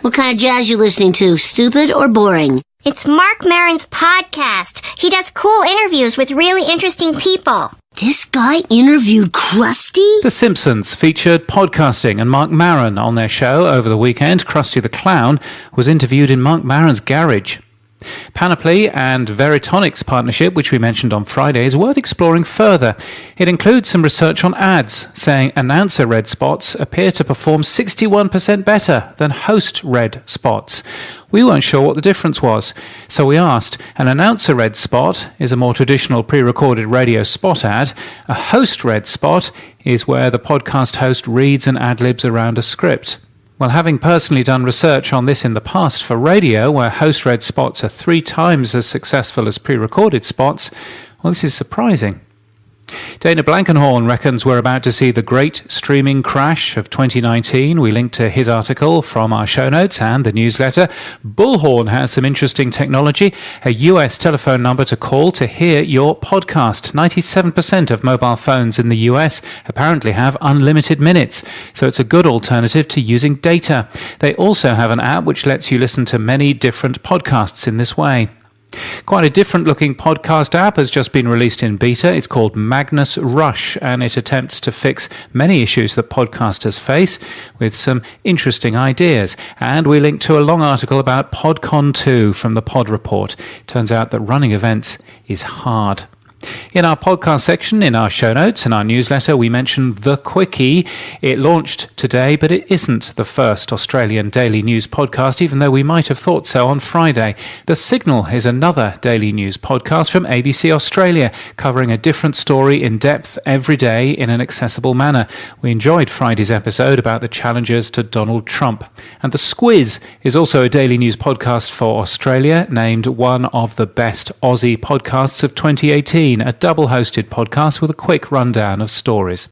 What kind of jazz you listening to? Stupid or boring? It's Mark Maron's podcast. He does cool interviews with really interesting people. This guy interviewed Krusty? The Simpsons featured podcasting and Mark Maron on their show over the weekend. Krusty the Clown was interviewed in Mark Maron's garage. Panoply and Veritonic's partnership, which we mentioned on Friday, is worth exploring further. It includes some research on ads, saying announcer-read spots appear to perform 61% better than host-read spots. We weren't sure what the difference was, so we asked. An announcer-read spot is a more traditional pre-recorded radio spot ad. A host-read spot is where the podcast host reads and ad-libs around a script. Well, having personally done research on this in the past for radio, where host-read spots are 3 times as successful as pre-recorded spots, well, this is surprising. Dana Blankenhorn reckons we're about to see the great streaming crash of 2019. We link to his article from our show notes and the newsletter. Bullhorn has some interesting technology, a US telephone number to call to hear your podcast. 97% of mobile phones in the US apparently have unlimited minutes, so it's a good alternative to using data. They also have an app which lets you listen to many different podcasts in this way. Quite a different looking podcast app has just been released in beta. It's called Magnus Rush, and it attempts to fix many issues that podcasters face with some interesting ideas. And we link to a long article about PodCon 2 from the Pod Report. Turns out that running events is hard. In our podcast section, in our show notes and our newsletter, we mentioned The Quickie. It launched today, but it isn't the first Australian daily news podcast, even though we might have thought so on Friday. The Signal is another daily news podcast from ABC Australia, covering a different story in depth every day in an accessible manner. We enjoyed Friday's episode about the challenges to Donald Trump. And The Squiz is also a daily news podcast for Australia, named one of the best Aussie podcasts of 2018. A double-hosted podcast with a quick rundown of stories.